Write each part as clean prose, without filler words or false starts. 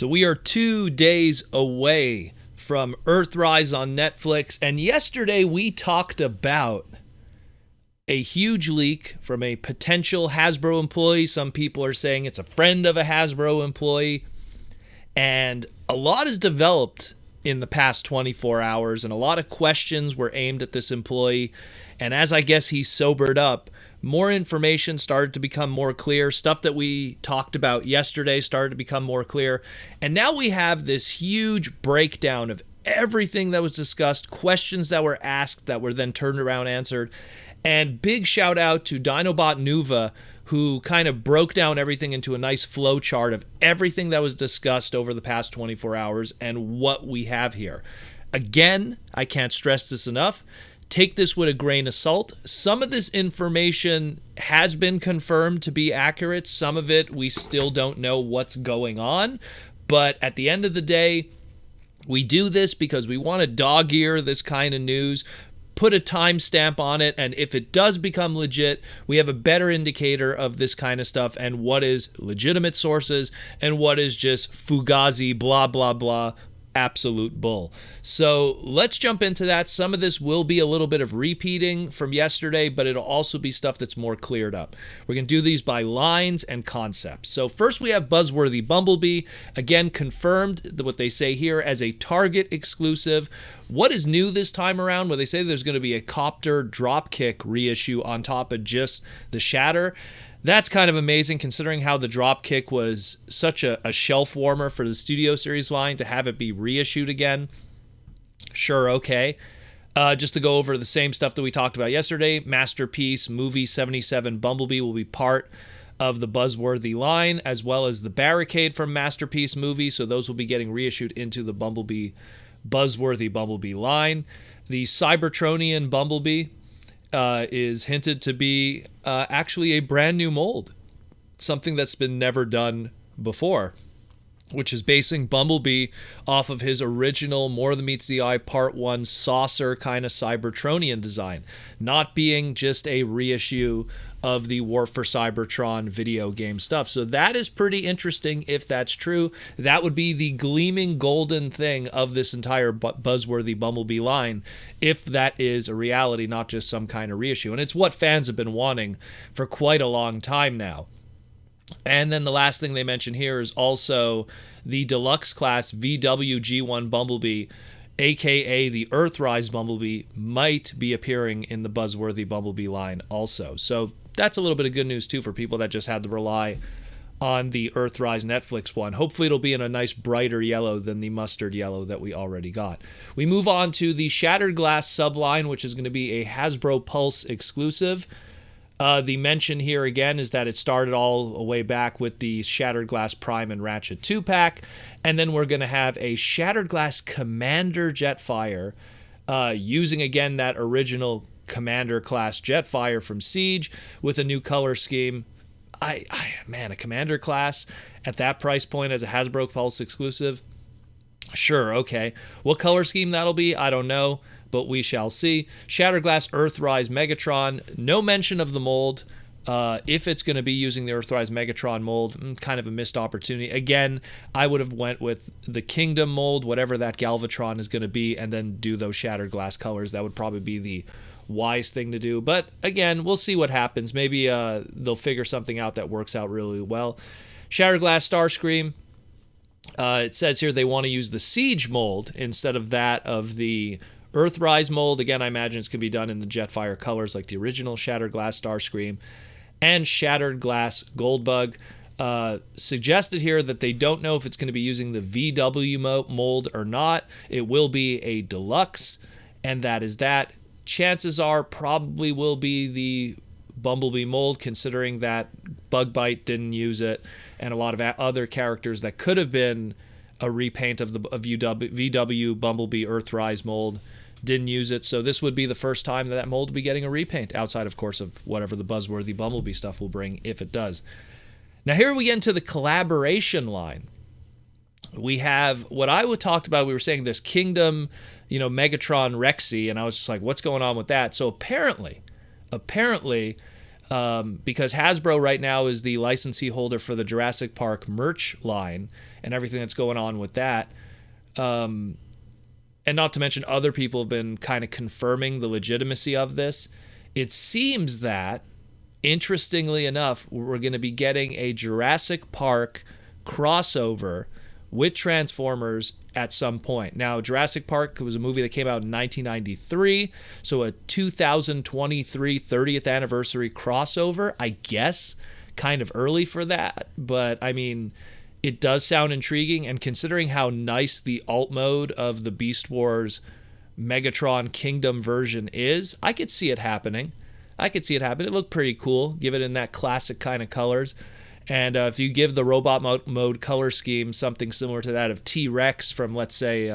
So we are 2 days away from Earthrise on Netflix, and yesterday we talked about a huge leak from a potential Hasbro employee. Some people are saying it's a friend of a Hasbro employee, and a lot has developed in the past 24 hours, and a lot of questions were aimed at this employee. And as I guess he sobered up, more information started to become more clear. Stuff that we talked about yesterday started to become more clear. And now we have this huge breakdown of everything that was discussed, questions that were asked that were then turned around answered. And big shout out to Dinobot Nuva, who kind of broke down everything into a nice flow chart of everything that was discussed over the past 24 hours and what we have here. Again, I can't stress this enough. Take this with a grain of salt. Some of this information has been confirmed to be accurate. Some of it, we still don't know what's going on. But at the end of the day, we do this because we want to dog ear this kind of news, put a timestamp on it, and if it does become legit, we have a better indicator of this kind of stuff and what is legitimate sources and what is just fugazi, blah, blah, blah, absolute bull. So let's jump into that. Some of this will be a little bit of repeating from yesterday, but it'll also be stuff that's more cleared up. We're going to do these by lines and concepts. So first we have Buzzworthy Bumblebee, again confirmed what they say here as a Target exclusive. What is new this time around? Well, they say there's going to be a copter dropkick reissue on top of just the shatter. That's kind of amazing considering how the Dropkick was such a shelf warmer for the Studio Series line. To have it be reissued again, sure, okay. Just to go over the same stuff that we talked about yesterday, Masterpiece Movie 77 Bumblebee will be part of the Buzzworthy line, as well as the Barricade from Masterpiece Movie, so those will be getting reissued into the Buzzworthy Bumblebee line. The Cybertronian Bumblebee is hinted to be actually a brand new mold, something that's been never done before, which is basing Bumblebee off of his original More Than Meets the Eye Part 1 saucer kind of Cybertronian design, not being just a reissue of the War for Cybertron video game stuff. So that is pretty interesting if that's true. That would be the gleaming golden thing of this entire Buzzworthy Bumblebee line, if that is a reality, not just some kind of reissue. And it's what fans have been wanting for quite a long time now. And then the last thing they mention here is also the deluxe class VW G1 Bumblebee, aka the Earthrise Bumblebee, might be appearing in the Buzzworthy Bumblebee line also. So that's a little bit of good news too for people that just had to rely on the Earthrise Netflix one. Hopefully it'll be in a nice brighter yellow than the mustard yellow that we already got. We move on to the Shattered Glass subline, which is going to be a Hasbro Pulse exclusive. The mention here again is that it started all the way back with the Shattered Glass Prime and Ratchet 2-pack, and then we're going to have a Shattered Glass Commander Jetfire, using again that original Commander class Jetfire from Siege with a new color scheme. Man, a Commander class at that price point as a Hasbro Pulse exclusive, sure, okay. What color scheme that'll be, I don't know, but we shall see. Shattered Glass Earthrise Megatron, no mention of the mold. If it's going to be using the Earthrise Megatron mold, kind of a missed opportunity. Again, I would have went with the Kingdom mold, whatever that Galvatron is going to be, and then do those Shattered Glass colors. That would probably be the wise thing to do. But again, we'll see what happens. Maybe they'll figure something out that works out really well. Shattered Glass Starscream. It says here they want to use the Siege mold instead of that of the Earthrise mold. Again, I imagine it's going to be done in the Jetfire colors like the original Shattered Glass Starscream. And Shattered Glass Goldbug. Suggested here that they don't know if it's going to be using the VW mold or not. It will be a deluxe, and that is that. Chances are probably will be the Bumblebee mold, considering that Bug Bite didn't use it, and a lot of other characters that could have been a repaint of the VW Bumblebee Earthrise mold didn't use it. So this would be the first time that mold will be getting a repaint, outside, of course, of whatever the Buzzworthy Bumblebee stuff will bring, if it does. Now here we get into the collaboration line. We have what I would talked about. We were saying this Kingdom, Megatron Rexy, and I was just like, what's going on with that? So apparently, because Hasbro right now is the licensee holder for the Jurassic Park merch line and everything that's going on with that. And not to mention other people have been kind of confirming the legitimacy of this. It seems that, interestingly enough, we're going to be getting a Jurassic Park crossover with Transformers at some point. Now, Jurassic Park was a movie that came out in 1993, so a 2023 30th anniversary crossover, I guess, kind of early for that. But, I mean, it does sound intriguing, and considering how nice the alt mode of the Beast Wars Megatron Kingdom version is, I could see it happening. It looked pretty cool, give it in that classic kind of colors. And if you give the robot mode color scheme something similar to that of T-Rex from, let's say,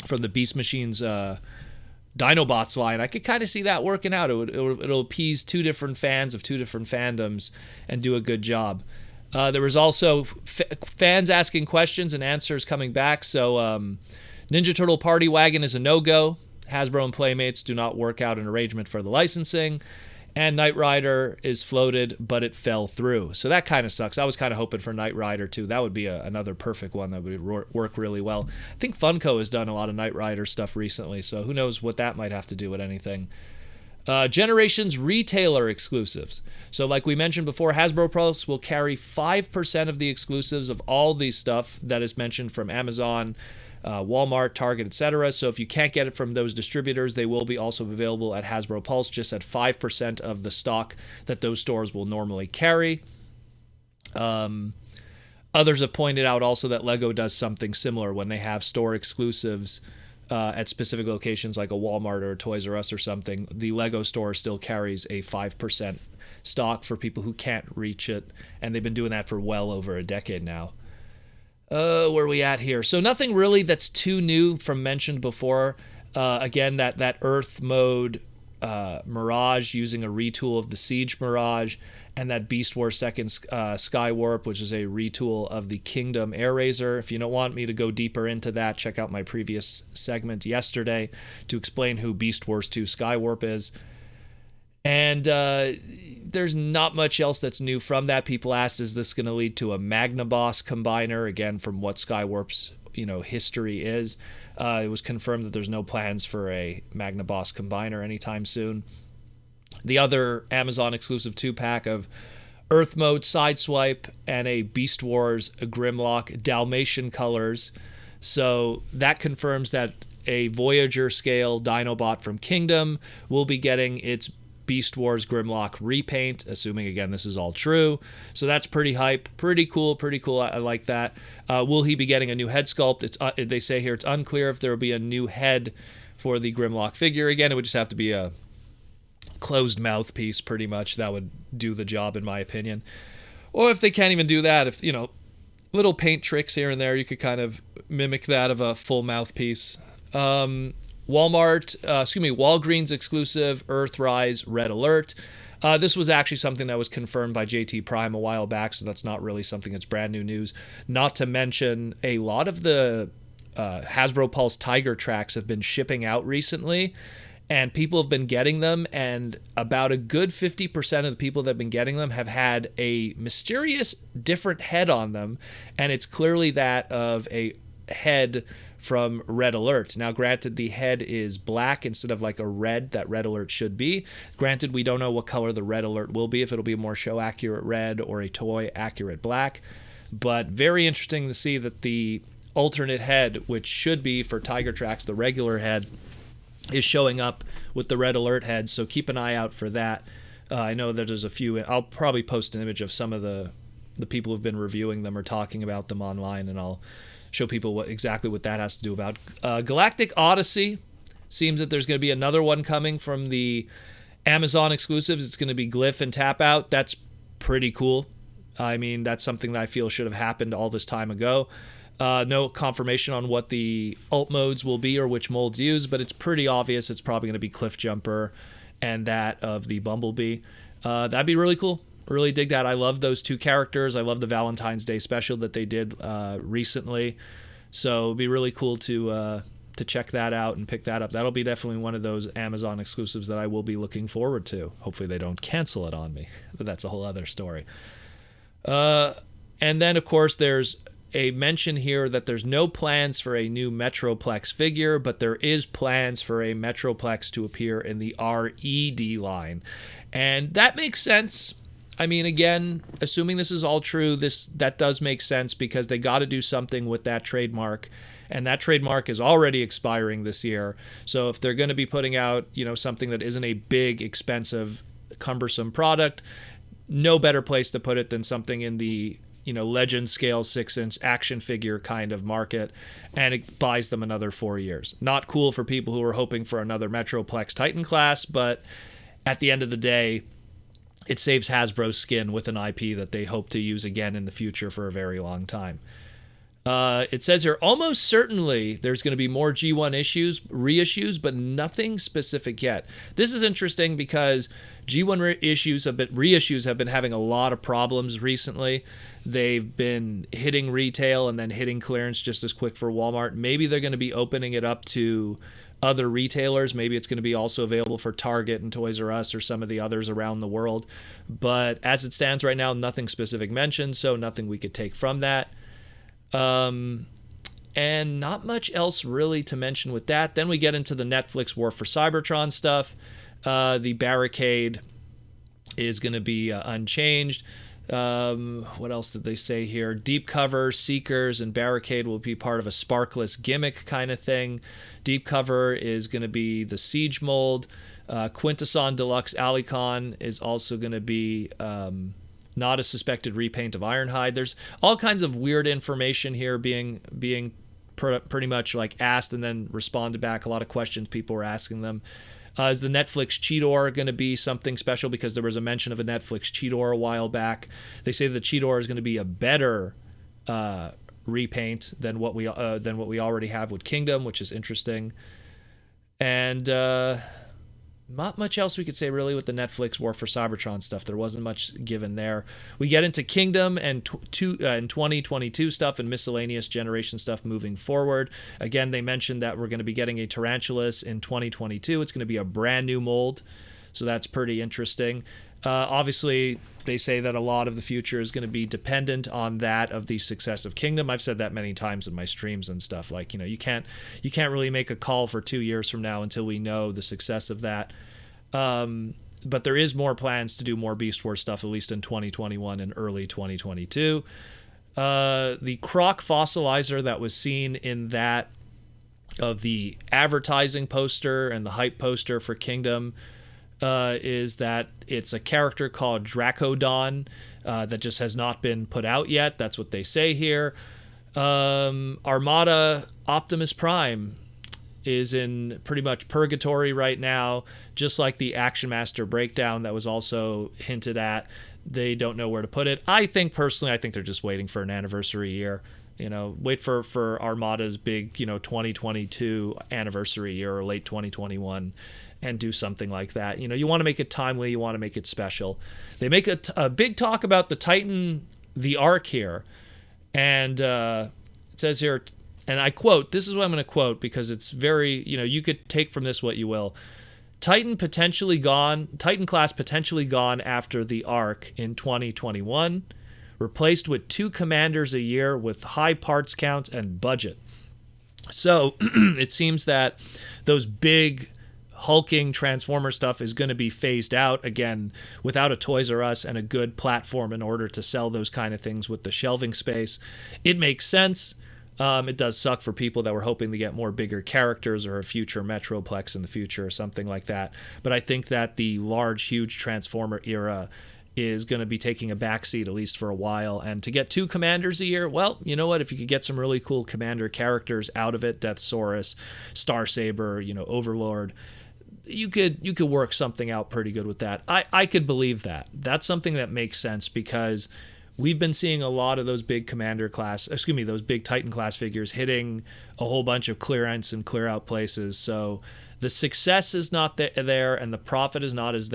from the Beast Machines Dinobots line, I could kind of see that working out. It'll appease two different fans of two different fandoms and do a good job. There was also fans asking questions and answers coming back. So Ninja Turtle Party Wagon is a no-go. Hasbro and Playmates do not work out an arrangement for the licensing. And Knight Rider is floated, but it fell through. So that kind of sucks. I was kind of hoping for Knight Rider, too. That would be another perfect one that would work really well. I think Funko has done a lot of Knight Rider stuff recently, so who knows what that might have to do with anything. Generations retailer exclusives. So like we mentioned before, Hasbro Pulse will carry 5% of the exclusives of all the stuff that is mentioned from Amazon, Walmart, Target, etc. So if you can't get it from those distributors, they will be also available at Hasbro Pulse, just at 5% of the stock that those stores will normally carry. Others have pointed out also that Lego does something similar when they have store exclusives at specific locations like a Walmart or a Toys R Us or something. The Lego store still carries a 5% stock for people who can't reach it, and they've been doing that for well over a decade now. Where are we at here? So nothing really that's too new from mentioned before. Again, that Earth mode Mirage using a retool of the Siege Mirage, and that Beast Wars 2nd Sky Warp, which is a retool of the Kingdom Air Razor. If you don't want me to go deeper into that, check out my previous segment yesterday to explain who Beast Wars 2 Sky Warp is. And there's not much else that's new from that. People asked, is this going to lead to a Magnaboss combiner? Again, from what Skywarp's history is. It was confirmed that there's no plans for a Magnaboss combiner anytime soon. The other Amazon exclusive 2-pack of Earth Mode Sideswipe and a Beast Wars Grimlock Dalmatian colors. So that confirms that a Voyager scale Dinobot from Kingdom will be getting its Beast Wars Grimlock repaint, assuming, again, this is all true. So that's pretty hype. Pretty cool. I like that. Will he be getting a new head sculpt? They say here it's unclear if there will be a new head for the Grimlock figure. Again, it would just have to be a closed mouthpiece, pretty much. That would do the job, in my opinion. Or if they can't even do that, if, little paint tricks here and there, you could kind of mimic that of a full mouthpiece. Walgreens exclusive Earthrise Red Alert. This was actually something that was confirmed by JT Prime a while back, so that's not really something that's brand new news. Not to mention, a lot of the Hasbro Pulse Tiger tracks have been shipping out recently, and people have been getting them, and about a good 50% of the people that have been getting them have had a mysterious different head on them, and it's clearly that of a head from Red Alert. Now, granted, the head is black instead of like a red that Red Alert should be. Granted, we don't know what color the Red Alert will be, if it'll be a more show-accurate red or a toy-accurate black. But very interesting to see that the alternate head, which should be for Tiger Tracks, the regular head, is showing up with the Red Alert head, so keep an eye out for that. I know that there's a few. I'll probably post an image of some of the people who've been reviewing them or talking about them online, and I'll show people exactly what that has to do about. Galactic Odyssey, seems that there's going to be another one coming from the Amazon exclusives. It's going to be Glyph and Tap Out. That's pretty cool. I mean, that's something that I feel should have happened all this time ago. No confirmation on what the alt modes will be or which molds used, but it's pretty obvious it's probably going to be Cliff Jumper and that of the Bumblebee. That'd be really cool. Really dig that. I love those two characters. I love the Valentine's Day special that they did recently. So it'd be really cool to to check that out and pick that up. That'll be definitely one of those Amazon exclusives that I will be looking forward to. Hopefully they don't cancel it on me, but that's a whole other story. And then, of course, there's a mention here that there's no plans for a new Metroplex figure, but there is plans for a Metroplex to appear in the RED line. And that makes sense. I mean, again, assuming this is all true, that does make sense because they got to do something with that trademark. And that trademark is already expiring this year. So if they're going to be putting out, something that isn't a big, expensive, cumbersome product, no better place to put it than something in the legend scale 6-inch action figure kind of market, and it buys them another 4 years. Not cool for people who are hoping for another Metroplex Titan class, but at the end of the day, it saves Hasbro's skin with an IP that they hope to use again in the future for a very long time. It says here, almost certainly there's going to be more G1 reissues, but nothing specific yet. This is interesting because G1 reissues have been having a lot of problems recently. They've been hitting retail and then hitting clearance just as quick for Walmart. Maybe they're going to be opening it up to other retailers. Maybe it's going to be also available for Target and Toys R Us or some of the others around the world. But as it stands right now, nothing specific mentioned, so nothing we could take from that. And not much else really to mention with that. Then we get into the Netflix War for Cybertron stuff. The barricade is going to be unchanged. What else did they say here? Deep cover, seekers, and barricade will be part of a sparkless gimmick kind of thing. Deep cover is going to be the siege mold. Quintesson Deluxe Alicon is also going to be not a suspected repaint of Ironhide. There's all kinds of weird information here being pretty much like asked and then responded back. A lot of questions people were asking them. Is the Netflix Cheetor going to be something special? Because there was a mention of a Netflix Cheetor a while back. They say the Cheetor is going to be a better repaint than what we already have with Kingdom, which is interesting. And not much else we could say really with the Netflix War for Cybertron stuff. There wasn't much given there. We get into Kingdom and 2022 stuff and miscellaneous generation stuff moving forward. Again, they mentioned that we're going to be getting a Tarantulas in 2022. It's going to be a brand new mold, so that's pretty interesting. Obviously, they say that a lot of the future is going to be dependent on that of the success of Kingdom. I've said that many times in my streams and stuff. Like, you can't really make a call for 2 years from now until we know the success of that. But there is more plans to do more Beast Wars stuff, at least in 2021 and early 2022. The Croc fossilizer that was seen in that of the advertising poster and the hype poster for Kingdom is that it's a character called Dracodon that just has not been put out yet. That's what they say here. Armada Optimus Prime is in pretty much purgatory right now, just like the Action Master Breakdown that was also hinted at. They don't know where to put it. I think they're just waiting for an anniversary year. Wait for Armada's big, 2022 anniversary year or late 2021 and do something like that. You want to make it timely. You want to make it special. They make a big talk about the Titan, the Ark here. And it says here, and I quote, this is what I'm going to quote because it's very, you could take from this what you will. Titan class potentially gone after the Ark in 2021. Replaced with 2 commanders a year with high parts count and budget. So it seems that those big hulking Transformer stuff is going to be phased out again without a Toys R Us and a good platform in order to sell those kind of things with the shelving space. It makes sense. It does suck for people that were hoping to get more bigger characters or a future Metroplex in the future or something like that. But I think that the large, huge Transformer era is going to be taking a backseat at least for a while. And to get 2 commanders a year, well, you know what? If you could get some really cool commander characters out of it, Deathsaurus, Starsaber, Overlord, you could work something out pretty good with that. I could believe that. That's something that makes sense because we've been seeing a lot of those big those big Titan class figures hitting a whole bunch of clearance and clear out places. So the success is not there and the profit is not as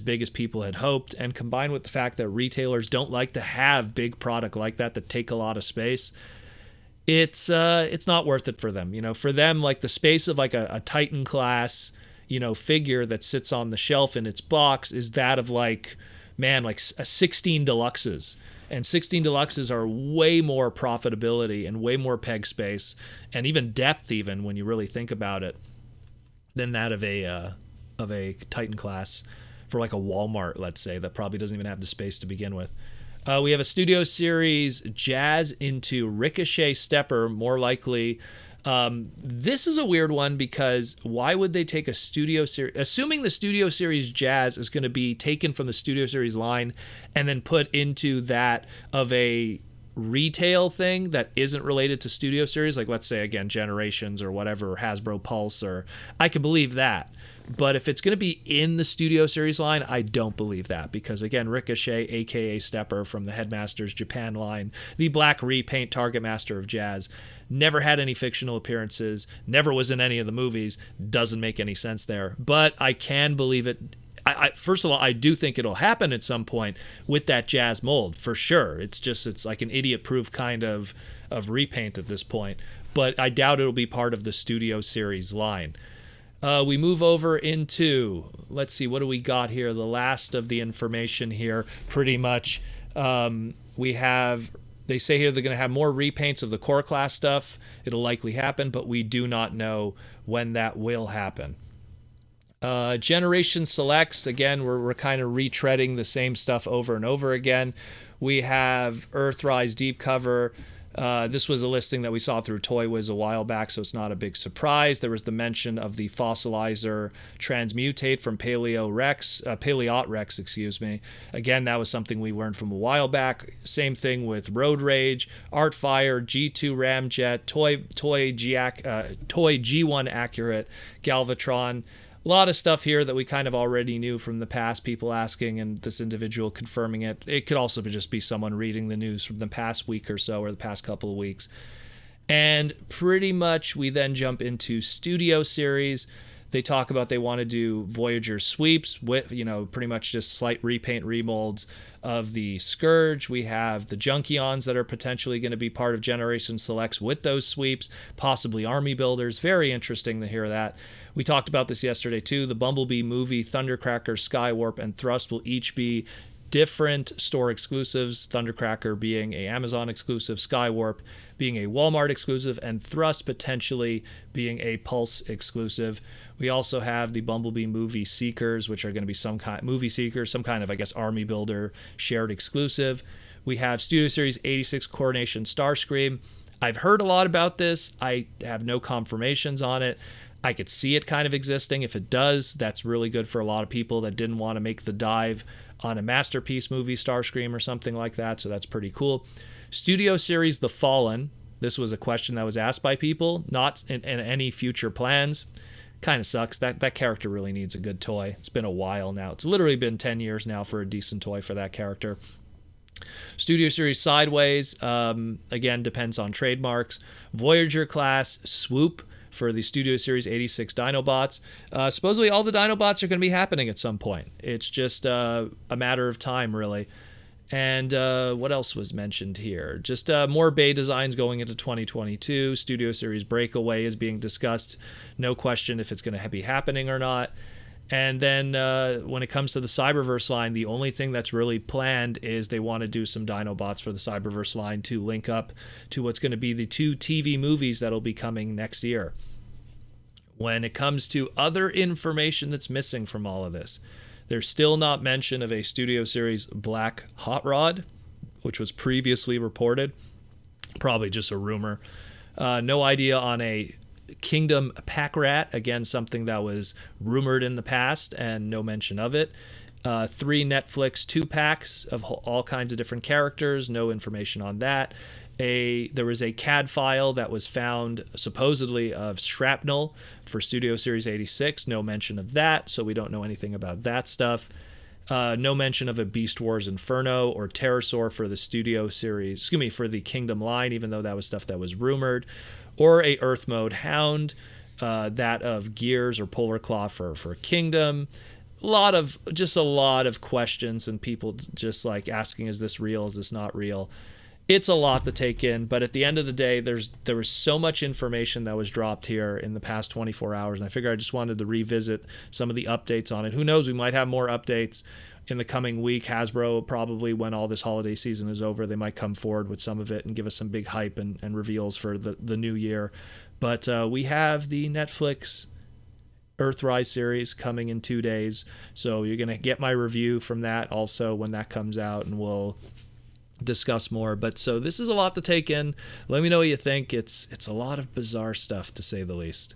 big as people had hoped. And combined with the fact that retailers don't like to have big product like that take a lot of space, it's not worth it for them. For them, like the space of like a Titan class, figure that sits on the shelf in its box is that of like, man, like a 16 deluxes. And 16 deluxes are way more profitability and way more peg space and even depth, even when you really think about it, than that of a Titan class for like a Walmart, let's say, that probably doesn't even have the space to begin with. We have a Studio Series Jazz into Ricochet Stepper, more likely. This is a weird one because why would they take a Studio Series, assuming the Studio Series Jazz is going to be taken from the Studio Series line and then put into that of a retail thing that isn't related to Studio Series, like let's say again Generations or whatever, Hasbro Pulse, or I can believe that. But if it's going to be in the Studio Series line, I don't believe that because, again, Ricochet, a.k.a. Stepper from the Headmasters Japan line, the black repaint Target Master of Jazz, never had any fictional appearances, never was in any of the movies, doesn't make any sense there. But I can believe it. First of all, I do think it'll happen at some point with that Jazz mold, for sure. It's like an idiot-proof kind of repaint at this point. But I doubt it'll be part of the Studio Series line. We move over into, let's see, what do we got here? The last of the information here, pretty much. We have, they say here they're going to have more repaints of the core class stuff. It'll likely happen, but we do not know when that will happen. Generation Selects, again, we're kind of retreading the same stuff over and over again. We have Earthrise Deep Cover. This was a listing that we saw through Toy Wiz a while back, so it's not a big surprise. There was the mention of the Fossilizer Transmutate from Paleot Rex, excuse me. Again, that was something we learned from a while back. Same thing with Road Rage, Artfire, G2 Ramjet, Toy G1 Accurate, Galvatron. A lot of stuff here that we kind of already knew from the past, people asking and this individual confirming it. It could also just be someone reading the news from the past week or so or the past couple of weeks. And pretty much we then jump into Studio Series. They talk about they want to do Voyager sweeps with, pretty much just slight repaint remolds of the Scourge. We have the Junkions that are potentially going to be part of Generation Selects with those sweeps, possibly Army Builders. Very interesting to hear that. We talked about this yesterday too. The Bumblebee movie, Thundercracker, Skywarp, and Thrust will each be different store exclusives, Thundercracker being a Amazon exclusive, Skywarp being a Walmart exclusive, and Thrust potentially being a Pulse exclusive. We also have the Bumblebee movie Seekers, which are going to be some kind of, I guess, Army Builder shared exclusive. We have Studio Series 86 Coronation Starscream. I've heard a lot about this. I have no confirmations on it. I could see it kind of existing. If it does, that's really good for a lot of people that didn't want to make the dive on a masterpiece movie, Starscream or something like that, so that's pretty cool. Studio Series The Fallen. This was a question that was asked by people, not in any future plans. Kind of sucks. That character really needs a good toy. It's been a while now. It's literally been 10 years now for a decent toy for that character. Studio Series Sideways, again, depends on trademarks. Voyager class Swoop for the Studio Series 86 Dinobots. Supposedly all the Dinobots are going to be happening at some point. It's just a matter of time, really. And what else was mentioned here? Just more Bay designs going into 2022. Studio Series Breakaway is being discussed. No question if it's going to be happening or not. And then when it comes to the Cyberverse line, the only thing that's really planned is they want to do some Dinobots for the Cyberverse line to link up to what's going to be the 2 TV movies that'll be coming next year. When it comes to other information that's missing from all of this, there's still not mention of a Studio Series Black Hot Rod, which was previously reported. Probably just a rumor. No idea on a Kingdom Pack Rat, again, something that was rumored in the past and no mention of it. 3 Netflix 2-packs of all kinds of different characters, no information on that. There was a CAD file that was found supposedly of Shrapnel for Studio Series 86, no mention of that, so we don't know anything about that stuff. No mention of a Beast Wars Inferno or Pterosaur for the Studio Series, for the Kingdom line, even though that was stuff that was rumored. Or a Earth Mode Hound, that of Gears or Polar Claw for Kingdom. A lot of questions and people just like asking, is this real? Is this not real? It's a lot to take in, but at the end of the day, there was so much information that was dropped here in the past 24 hours, and I figured I just wanted to revisit some of the updates on it. Who knows, we might have more updates in the coming week. Hasbro, probably when all this holiday season is over, they might come forward with some of it and give us some big hype and reveals for the new year. But we have the Netflix Earthrise series coming in 2 days, so you're going to get my review from that also when that comes out, and we'll discuss more. But so this is a lot to take in. Let me know what you think. It's a lot of bizarre stuff, to say the least.